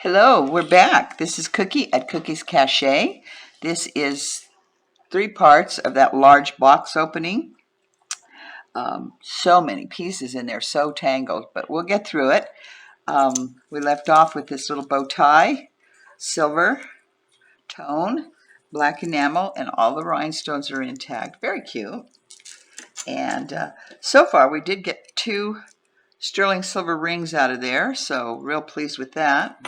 Hello, we're back. This is Cookie at Cookiescache. This is 3 parts of that large box opening. So many pieces in there, so tangled, but we'll get through it. We left off with this little bow tie, silver tone, black enamel, and all the rhinestones are intact. Very cute. And so far we did get 2 sterling silver rings out of there, so real pleased with that.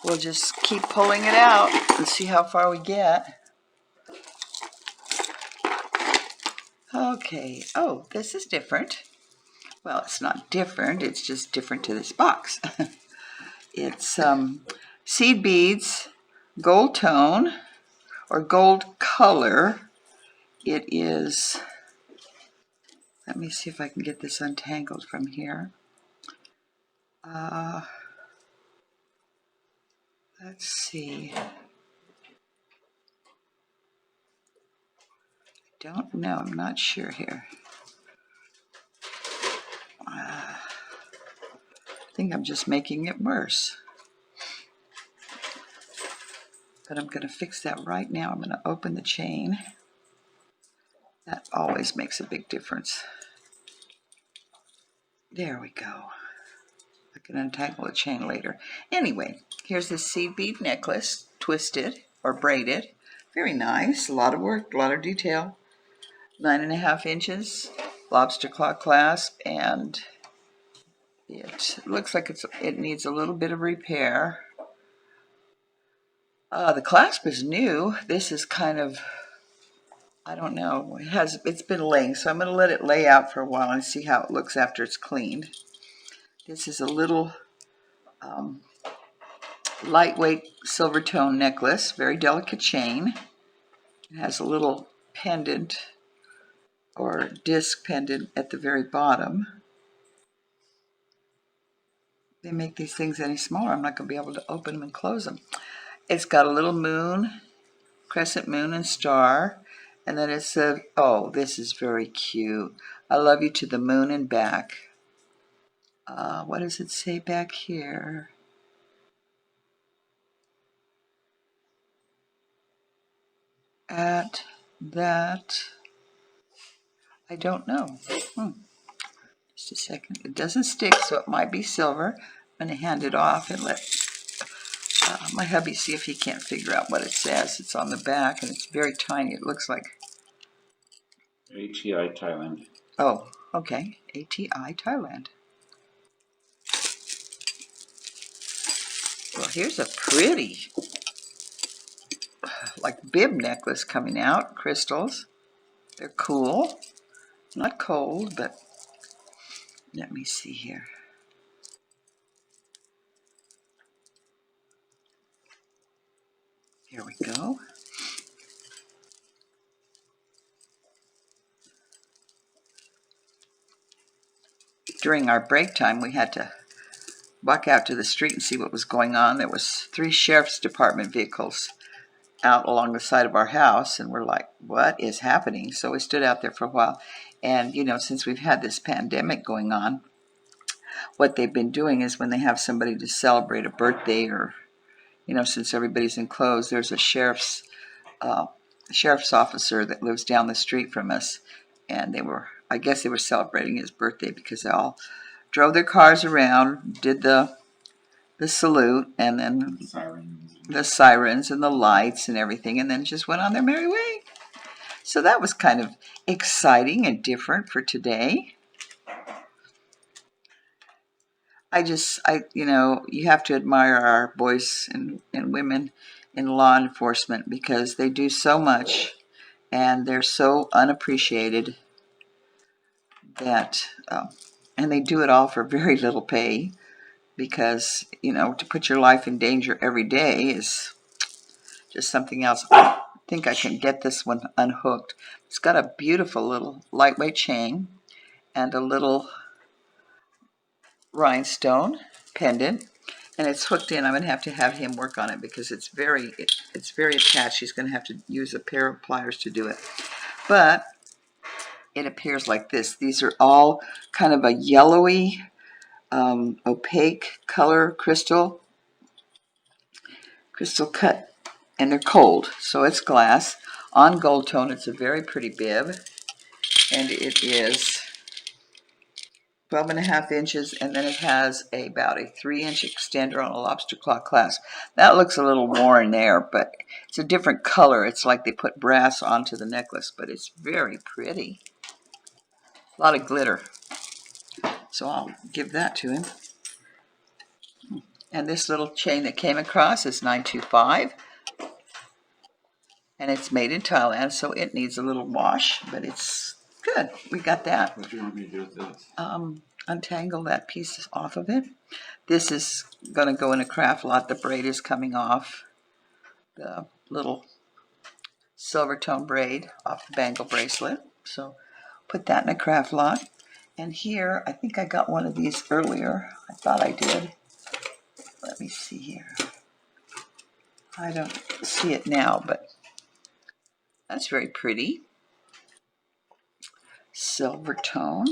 We'll just keep pulling it out and see how far we get. Okay, oh, this is different. Well, it's not different, it's just different to this box. It's seed beads, gold tone, or gold color. It is, let me see if I can get this untangled from here. Let's see. Don't know, I'm not sure here. I think I'm just making it worse. But I'm going to fix that right now. I'm going to open the chain. That always makes a big difference. There we go. I can untangle the chain later. Anyway, here's this seed bead necklace, twisted or braided. Very nice, a lot of work, a lot of detail. 9.5 inches, lobster claw clasp, and it looks like it needs a little bit of repair. The clasp is new. This is kind of, I don't know, it's been laying, so I'm going to let it lay out for a while and see how it looks after it's cleaned. This is a little lightweight silver tone necklace, very delicate chain. It has a little pendant or disc pendant at the very bottom. They make these things any smaller, I'm not going to be able to open them and close them. It's got a little moon, crescent moon and star, and then it said, oh, this is very cute. I love you to the moon and back. What does it say back here? At that, I don't know. Just a second. It doesn't stick, so it might be silver. I'm going to hand it off and let my hubby see if he can't figure out what it says. It's on the back, and it's very tiny. It looks like ATI Thailand. Oh, okay. ATI Thailand. Well, here's a pretty, like, bib necklace coming out. Crystals. They're cool. Not cold, but let me see here. Here we go. During our break time, we had to walk out to the street and see what was going on. There was 3 sheriff's department vehicles out along the side of our house, and we're like, what is happening? So we stood out there for a while. And, you know, since we've had this pandemic going on, what they've been doing is when they have somebody to celebrate a birthday, or, you know, since everybody's enclosed, there's a sheriff's officer that lives down the street from us, and I guess they were celebrating his birthday because they all drove their cars around, did the salute, and then the sirens and the lights and everything, and then just went on their merry way. So that was kind of exciting and different for today. You know, you have to admire our boys and women in law enforcement, because they do so much and they're so unappreciated that, and they do it all for very little pay, because, you know, to put your life in danger every day is just something else. I think I can get this one unhooked. It's got a beautiful little lightweight chain and a little rhinestone pendant, and it's hooked in. I'm going to have him work on it because it's very attached. He's going to have to use a pair of pliers to do it. But it appears like this. These are all kind of a yellowy opaque color crystal cut, and they're cold, so it's glass. On gold tone, it's a very pretty bib, and it is 12.5 inches, and then it has about a 3-inch extender on a lobster claw clasp. That looks a little worn there, but it's a different color. It's like they put brass onto the necklace, but it's very pretty. A lot of glitter. So I'll give that to him. And this little chain that came across is 925. And it's made in Thailand, so it needs a little wash, but it's good. We got that. What do you want me to do with this? Untangle that piece off of it. This is going to go in a craft lot. The braid is coming off. The little silver tone braid off the bangle bracelet. So put that in a craft lot. And here, I think I got one of these earlier. I thought I did. Let me see here. I don't see it now, but that's very pretty. Silver tone.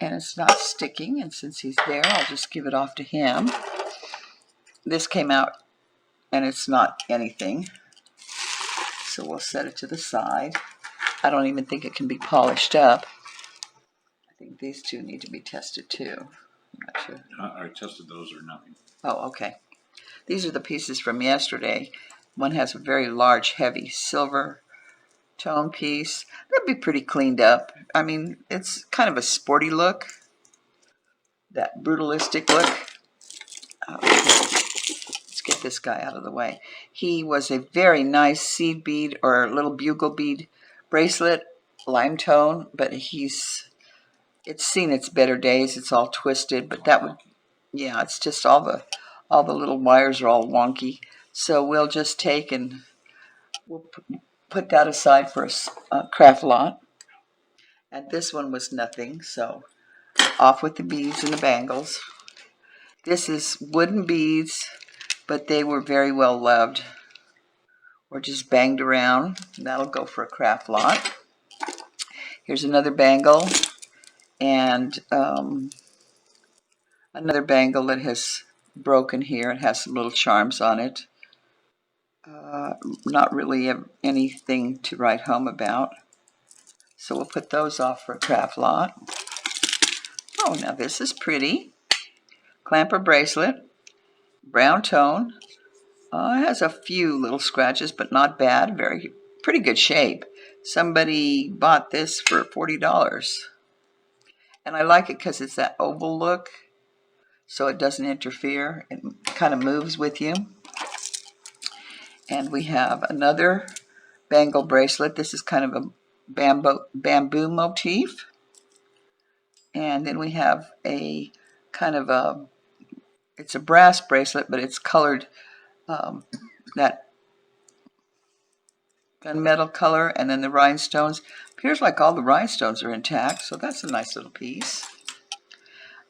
And it's not sticking, and since he's there, I'll just give it off to him. This came out, and it's not anything, so we'll set it to the side. I don't even think it can be polished up. I think these two need to be tested too. I'm not sure. I tested those or nothing. Oh, okay. These are the pieces from yesterday. One has a very large, heavy silver tone piece. That'd be pretty cleaned up. I mean, it's kind of a sporty look, that brutalistic look. Let's get this guy out of the way. He was a very nice seed bead or little bugle bead bracelet, lime tone, but it's seen its better days. It's all twisted, but that would, yeah, it's just all the little wires are all wonky. So we'll just take and we'll put that aside for a craft lot. And this one was nothing, so off with the beads and the bangles. This is wooden beads, but they were very well loved, or just banged around. That'll go for a craft lot. Here's another bangle, and another bangle that has broken here. It has some little charms on it. Not really anything to write home about. So we'll put those off for a craft lot. Oh, now this is pretty. Clamper bracelet, brown tone. It has a few little scratches, but not bad. Pretty good shape. Somebody bought this for $40. And I like it because it's that oval look, so it doesn't interfere. It kind of moves with you. And we have another bangle bracelet. This is kind of a bamboo motif. And then we have a kind of it's a brass bracelet, but it's colored that gunmetal color, and then the rhinestones. Appears like all the rhinestones are intact, so that's a nice little piece.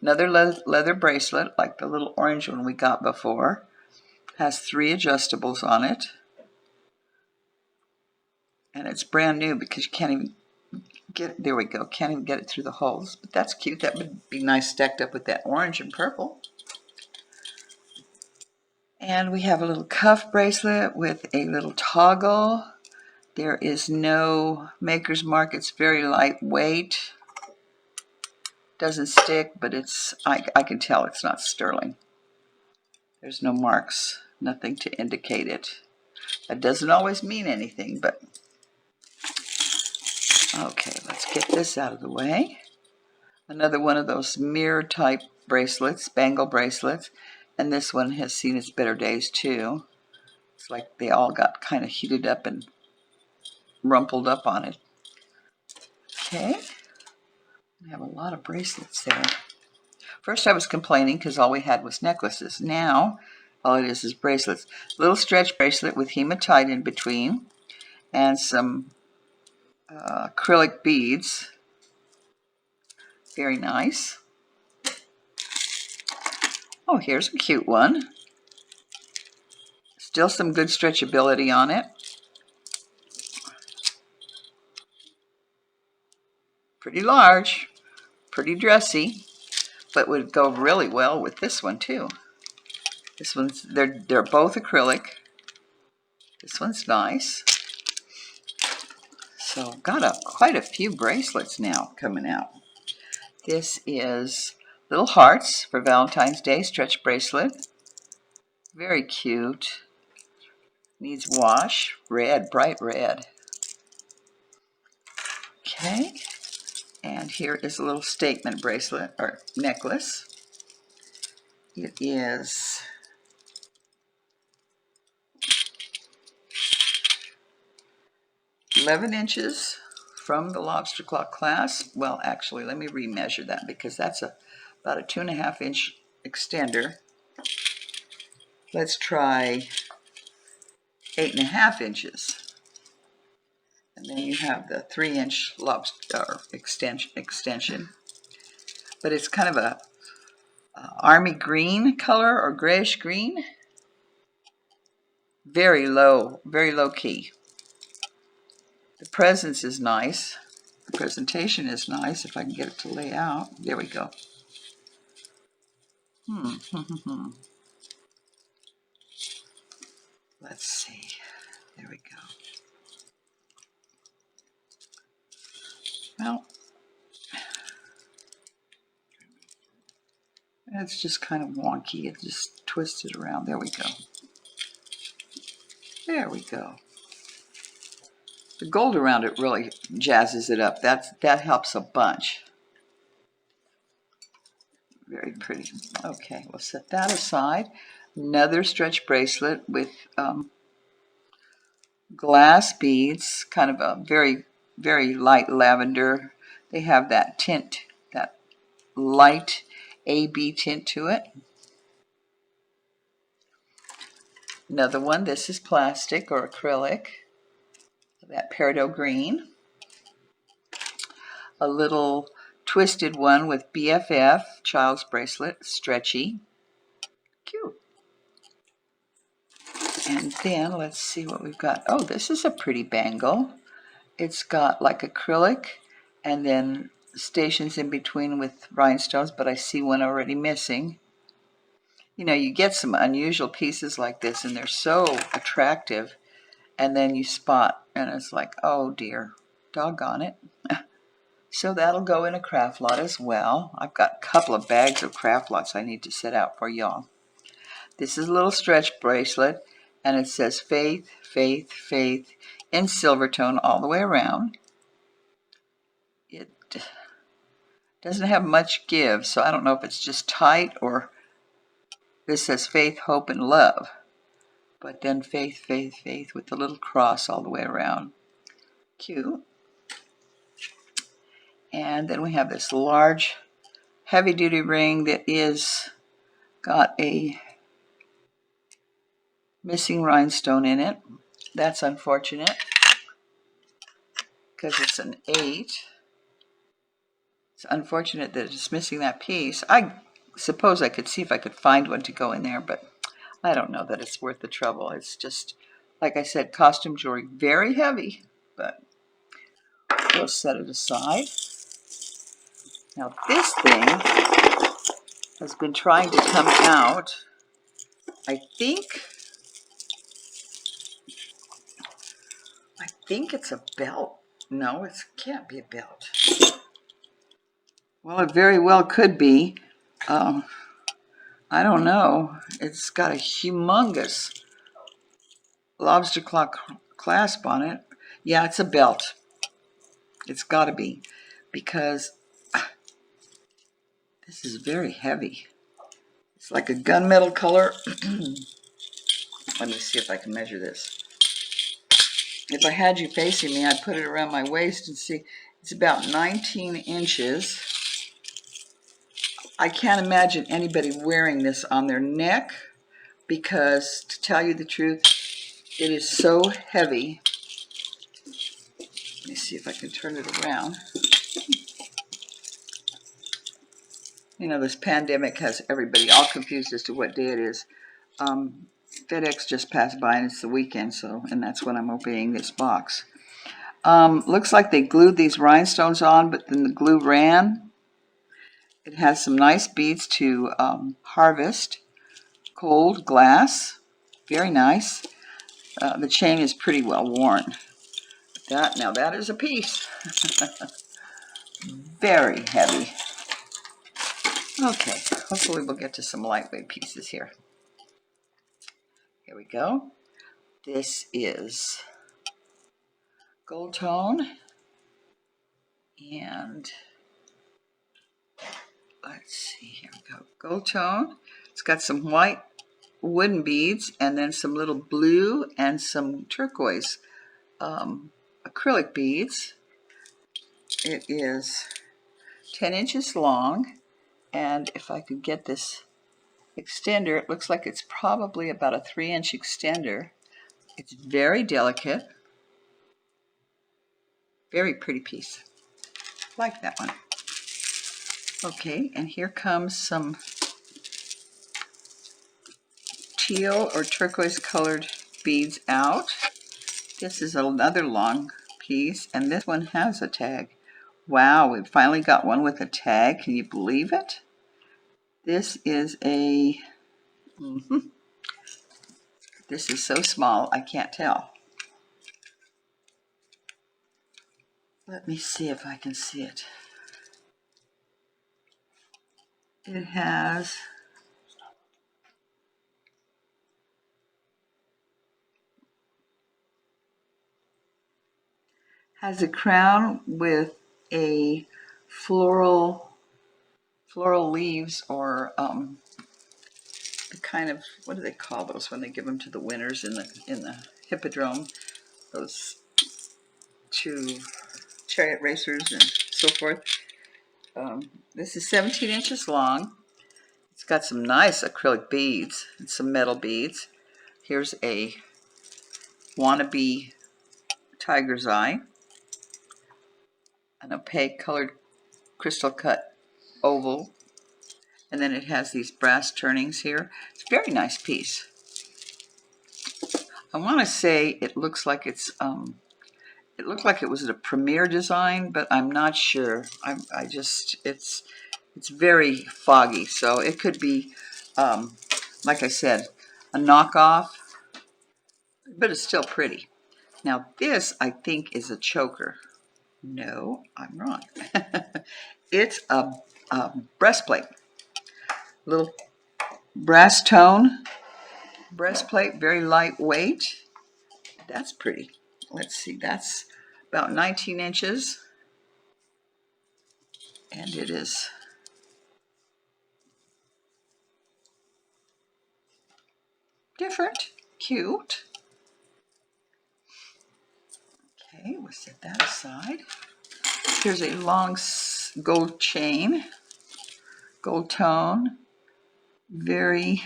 Another leather bracelet, like the little orange one we got before. Has 3 adjustables on it. And it's brand new because you can't even get it. There we go. Can't even get it through the holes. But that's cute. That would be nice stacked up with that orange and purple. And we have a little cuff bracelet with a little toggle. There is no maker's mark. It's very lightweight. Doesn't stick, but I can tell it's not sterling. There's no marks, nothing to indicate it. That doesn't always mean anything, but okay, let's get this out of the way. Another one of those mirror type bracelets, bangle bracelets, and this one has seen its better days too. It's like they all got kind of heated up and rumpled up on it. Okay, we have a lot of bracelets there. First I was complaining because all we had was necklaces. Now all it is bracelets. Little stretch bracelet with hematite in between and some acrylic beads. Very nice. Oh, here's a cute one. Still some good stretchability on it. Pretty large, pretty dressy, but would go really well with this one too. This one's, they're both acrylic. This one's nice. So got quite a few bracelets now coming out. This is little hearts for Valentine's Day stretch bracelet. Very cute. Needs wash. Red, bright red. Okay. And here is a little statement bracelet or necklace. It is 11 inches from the lobster claw clasp. Well, actually, let me remeasure that because that's about a 2.5 inch extender. Let's try 8.5 inches. And then you have the 3-inch lobster extension. But it's kind of a army green color or grayish green. Very low key. The presence is nice. The presentation is nice. If I can get it to lay out. There we go. Let's see. There we go. Well, it's just kind of wonky. It just twisted around. There we go. There we go. The gold around it really jazzes it up. That helps a bunch. Very pretty. Okay, we'll set that aside. Another stretch bracelet with glass beads, kind of a very, very light lavender. They have that tint, that light AB tint to it. Another one, this is plastic or acrylic, that peridot green. A little twisted one with BFF, child's bracelet, stretchy. Cute. And then let's see what we've got. Oh, this is a pretty bangle. It's got like acrylic and then stations in between with rhinestones, but I see one already missing. You know, you get some unusual pieces like this and they're so attractive, and then you spot and it's like, oh dear, doggone it. So that'll go in a craft lot as well. I've got a couple of bags of craft lots I need to set out for y'all. This is a little stretch bracelet, and it says faith, faith, faith in silver tone all the way around. It doesn't have much give, so I don't know if it's just tight or this says faith, hope, and love. But then faith, faith, faith with the little cross all the way around. Cute. And then we have this large heavy-duty ring that is got a missing rhinestone in it. That's unfortunate because it's an 8. It's unfortunate that it's missing that piece. I suppose I could see if I could find one to go in there, but I don't know that it's worth the trouble. It's just, like I said, costume jewelry, very heavy, but we'll set it aside. Now this thing has been trying to come out. I think it's a belt. No, it can't be a belt. Well, it very well could be. I don't know. It's got a humongous lobster claw clasp on it. Yeah, it's a belt. It's got to be, because this is very heavy. It's like a gunmetal color. Let me see if I can measure this. If I had you facing me, I'd put it around my waist and see. It's about 19 inches. I can't imagine anybody wearing this on their neck because, to tell you the truth, it is so heavy. Let me see if I can turn it around. You know, this pandemic has everybody all confused as to what day it is. FedEx just passed by and it's the weekend, and that's when I'm opening this box. Looks like they glued these rhinestones on, but then the glue ran. It has some nice beads to harvest. Cold glass, very nice. The chain is pretty well worn. Now that is a piece. Very heavy. Okay, hopefully we'll get to some lightweight pieces here. Here we go. This is gold tone, and let's see, here we go. Gold tone. It's got some white wooden beads and then some little blue and some turquoise acrylic beads. It is 10 inches long, and if I could get this extender, it looks like it's probably about a 3-inch extender. It's very delicate, very pretty piece. Like that one. Okay, and here comes some teal or turquoise colored beads out. This is another long piece, and this one has a tag. Wow, we finally got one with a tag. Can you believe it? This is a... This is so small, I can't tell. Let me see if I can see it. It has a crown with a floral leaves, or the kind of, what do they call those when they give them to the winners in the hippodrome? Those two chariot racers and so forth. This is 17 inches long. It's got some nice acrylic beads and some metal beads. Here's a wannabe tiger's eye, an opaque colored crystal cut oval, and then it has these brass turnings here. It's a very nice piece. I want to say it looks like it's it looked like it was a premier design, but I'm not sure. It's very foggy, so it could be, like I said, a knockoff, but it's still pretty. Now this, I think, is a choker. No, I'm wrong. It's a breastplate. Little brass tone breastplate, very lightweight. That's pretty. Let's see, that's about 19 inches. And it is different, cute. Okay, we'll set that aside. Here's a long gold chain, gold tone, very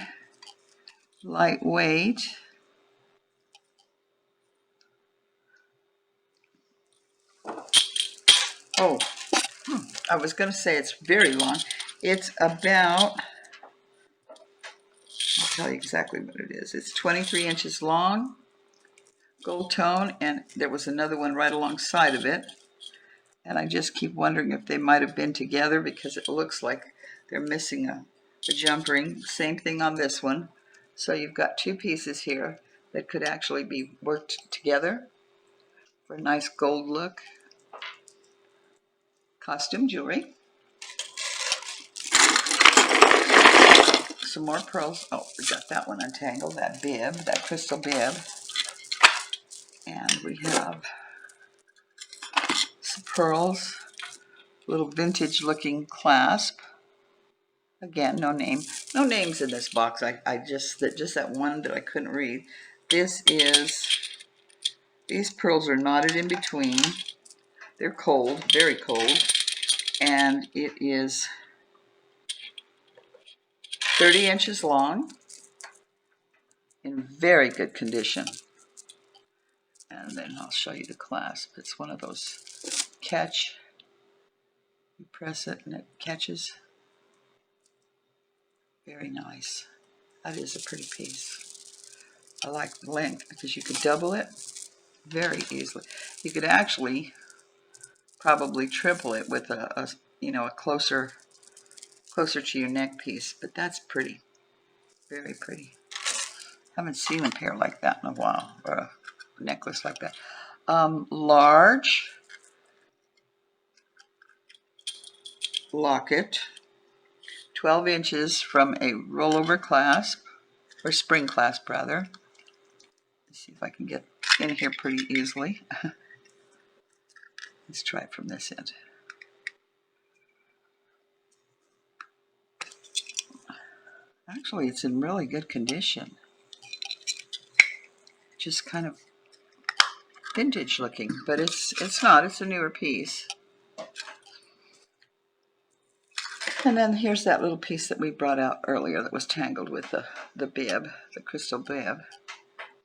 lightweight. Oh, I was going to say it's very long. It's about, I'll tell you exactly what it is. It's 23 inches long, gold tone, and there was another one right alongside of it. And I just keep wondering if they might have been together, because it looks like they're missing a jump ring. Same thing on this one. So you've got two pieces here that could actually be worked together for a nice gold look. Costume jewelry. Some more pearls. Oh, we got that one untangled, that bib, that crystal bib. And we have some pearls, little vintage looking clasp. Again, no name. No names in this box. I just that one that I couldn't read. These pearls are knotted in between. They're cold, very cold. And it is 30 inches long, in very good condition. And then I'll show you the clasp. It's one of those catch. You press it and it catches. Very nice. That is a pretty piece. I like the length because you could double it very easily. You could actually probably triple it with a closer closer to your neck piece, but that's pretty, very pretty. Haven't seen a pair like that in a while, or a necklace like that. Large locket, 12 inches from a rollover clasp, or spring clasp rather. Let's see if I can get in here pretty easily. Let's try it from this end. Actually, it's in really good condition. Just kind of vintage looking, but it's not. It's a newer piece. And then here's that little piece that we brought out earlier that was tangled with the bib, the crystal bib.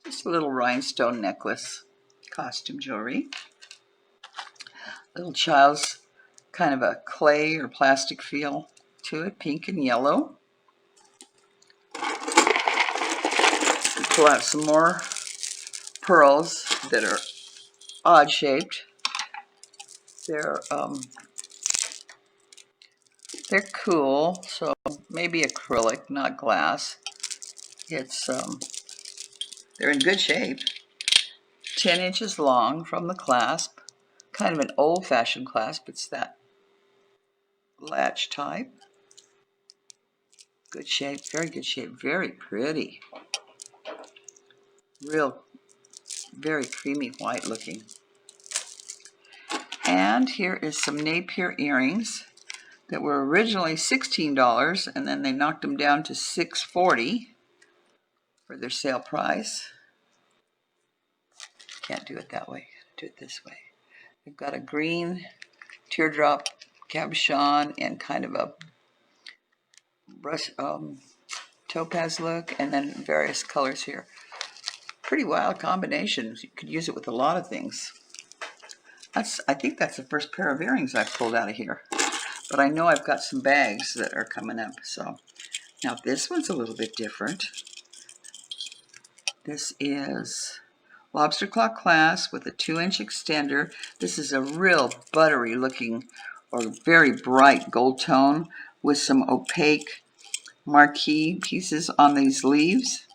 Just a little rhinestone necklace, costume jewelry. Little child's kind of a clay or plastic feel to it, pink and yellow. We pull out some more pearls that are odd shaped. They're cool, so maybe acrylic, not glass. They're in good shape. 10 inches long from the clasp. Kind of an old-fashioned clasp. It's that latch type. Good shape, very good shape, very pretty. Real, very creamy white looking. And here is some Napier earrings that were originally $16, and then they knocked them down to $6.40 for their sale price. Can't do it that way, do it this way. We've got a green teardrop cabochon and kind of a brush topaz look, and then various colors here. Pretty wild combinations. You could use it with a lot of things. I think that's the first pair of earrings I've pulled out of here. But I know I've got some bags that are coming up. So now this one's a little bit different. This is lobster claw clasp with a 2-inch extender. This is a real buttery looking or very bright gold tone with some opaque marquee pieces on these leaves.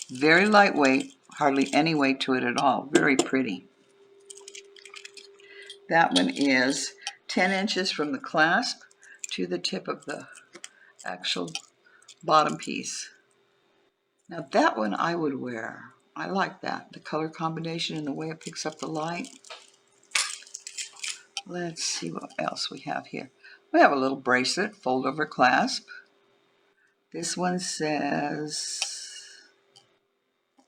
Very lightweight, hardly any weight to it at all. Very pretty. That one is 10 inches from the clasp to the tip of the actual bottom piece. Now that one I would wear. I like that. The color combination and the way it picks up the light. Let's see what else we have here. We have a little bracelet, fold over clasp. This one says, I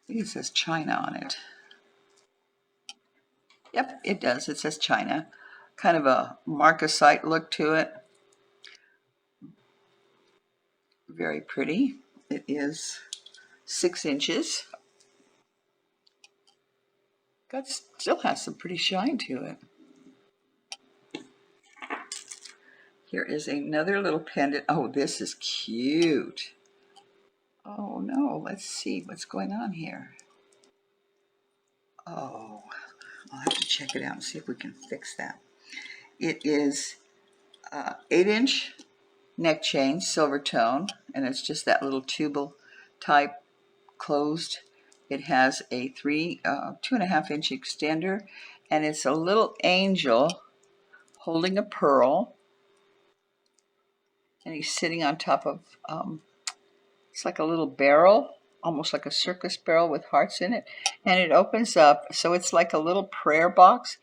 think it says China on it. Yep, it does. It says China. Kind of a marcasite look to it. Very pretty. It is 6 inches. Still has some pretty shine to it. Here is another little pendant. Oh, this is cute. Oh no, let's see what's going on here. Oh, I'll have to check it out and see if we can fix that. It is 8-inch neck chain, silver tone, and it's just that little tubal type closed. It has a 2.5-inch extender, and it's a little angel holding a pearl, and he's sitting on top of, it's like a little barrel, almost like a circus barrel with hearts in it, and it opens up, so it's like a little prayer box,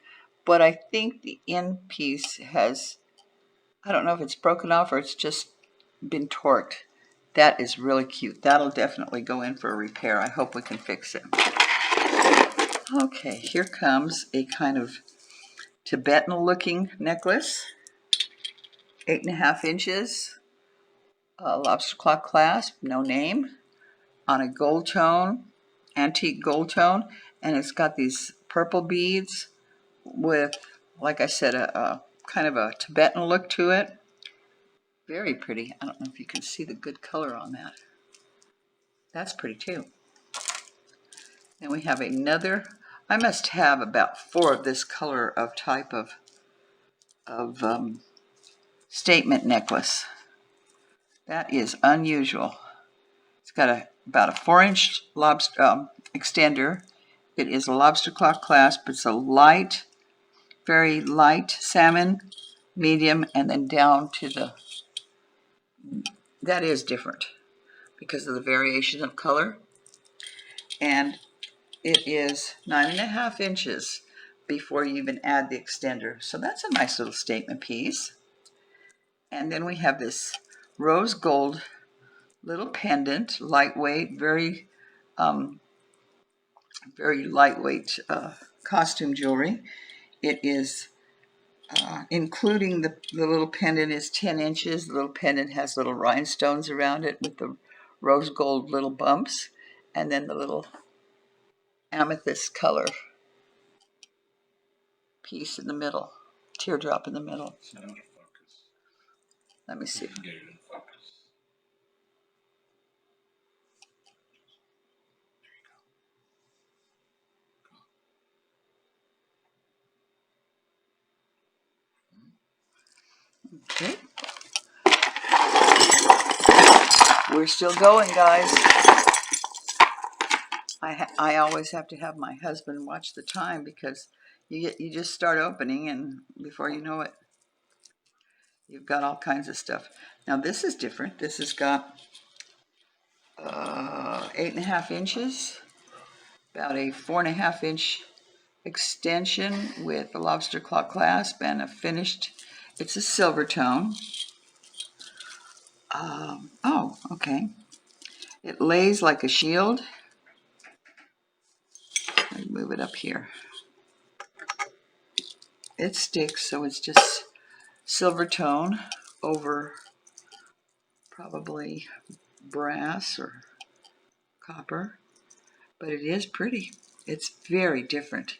but I think the end piece has, I don't know if it's broken off or it's just been torqued. That is really cute. That'll definitely go in for a repair. I hope we can fix it. Okay, here comes a kind of Tibetan looking necklace. 8.5 inches. Lobster claw clasp, no name. On a gold tone, antique gold tone. And it's got these purple beads with, like I said, a kind of a Tibetan look to it. Very pretty. I don't know if you can see the good color on that. That's pretty too. Then we have another. I must have about 4 of this color of type of statement necklace. That is unusual. It's got about a 4-inch lobster extender. It is a lobster claw clasp. It's a light, very light salmon, medium, and then down to the. That is different because of the variation of color. And it is 9.5 inches before you even add the extender. So that's a nice little statement piece. And then we have this rose gold little pendant, lightweight, very lightweight costume jewelry. It is, including the little pendant, is 10 inches. The little pendant has little rhinestones around it with the rose gold little bumps, and then the little amethyst color piece in the middle, teardrop in the middle. It's not out of focus. Let me see. You can get it in focus. Okay. We're still going, guys. I always have to have my husband watch the time because you just start opening and before you know it, you've got all kinds of stuff. Now this is different. This has got 8.5 inches, about a 4.5 inch extension with a lobster claw clasp and a finished. It's a silver tone. Oh, okay. It lays like a shield. Let me move it up here. It sticks, so it's just silver tone over probably brass or copper, but it is pretty. It's very different.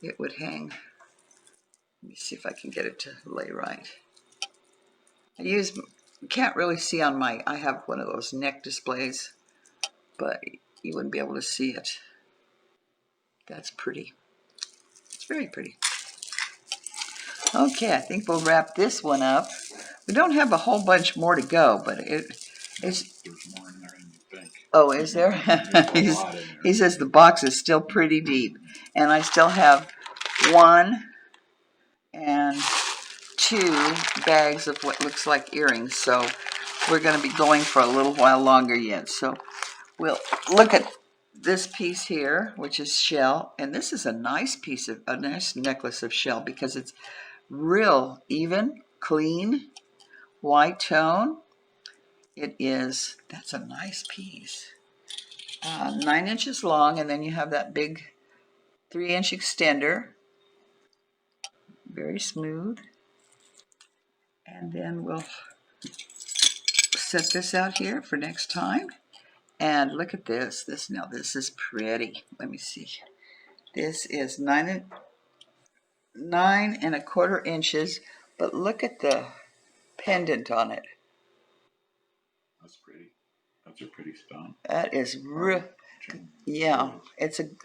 It would hang. Let me see if I can get it to lay right. Can't really see on I have one of those neck displays, but you wouldn't be able to see it. That's pretty. It's very pretty. Okay, I think we'll wrap this one up. We don't have a whole bunch more to go, but it's. There's more in there than you think. Oh, is there? There's a lot in there. He says the box is still pretty deep, and I still have 1 and 2 bags of what looks like earrings. So we're going to be going for a little while longer yet. So we'll look at this piece here, which is shell, and this is a nice necklace of shell because it's real even, clean, white tone. That's a nice piece. 9 inches long, and then you have that big 3-inch extender. Very smooth. And then we'll set this out here for next time. And look at this. This is pretty. Let me see. This is 9.25 inches, but look at the pendant on it. That's pretty. That's a pretty stone. That is real. Yeah,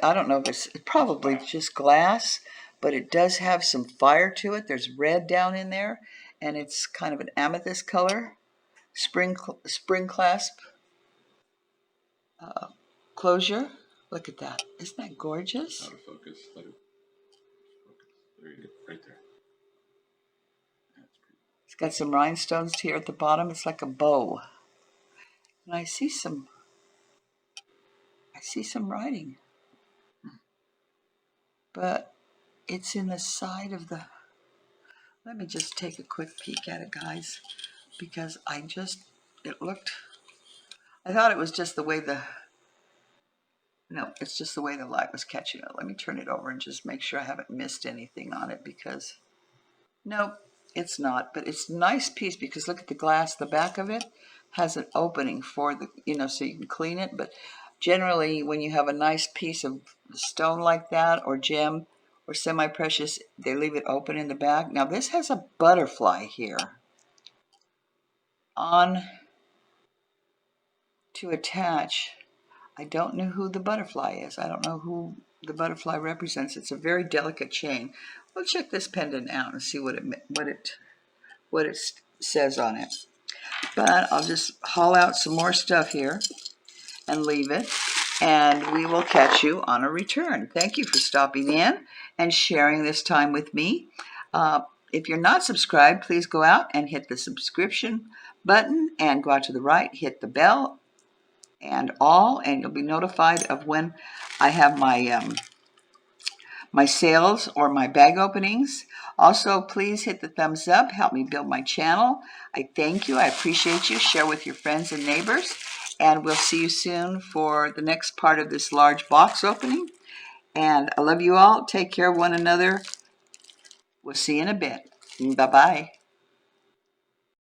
I don't know if it's probably just glass, but it does have some fire to it. There's red down in there, and it's kind of an amethyst color. Spring clasp closure. Look at that. Isn't that gorgeous? Out of focus. Let it focus. There you go. Right there. That's pretty. It's got some rhinestones here at the bottom. It's like a bow. And I see some writing. But it's in the side of the. Let me just take a quick peek at it, guys, because I thought it was just the way it's just the way the light was catching it. Let me turn it over and just make sure I haven't missed anything on it because, nope, it's not. But it's a nice piece because look at the glass. The back of it has an opening for so you can clean it. But generally, when you have a nice piece of stone like that or gem or semi-precious, they leave it open in the back. Now this has a butterfly here on to attach. I don't know who the butterfly is. I don't know who the butterfly represents. It's a very delicate chain. We'll check this pendant out and see what what it says on it. But I'll just haul out some more stuff here and leave it, and we will catch you on a return. Thank you for stopping in and sharing this time with me. If you're not subscribed, please go out and hit the subscription button and go out to the right, hit the bell and all, and you'll be notified of when I have my sales or my bag openings. Also, please hit the thumbs up, help me build my channel. I thank you, I appreciate you. Share with your friends and neighbors, and we'll see you soon for the next part of this large box opening. And I love you all. Take care of one another. We'll see you in a bit. Bye-bye.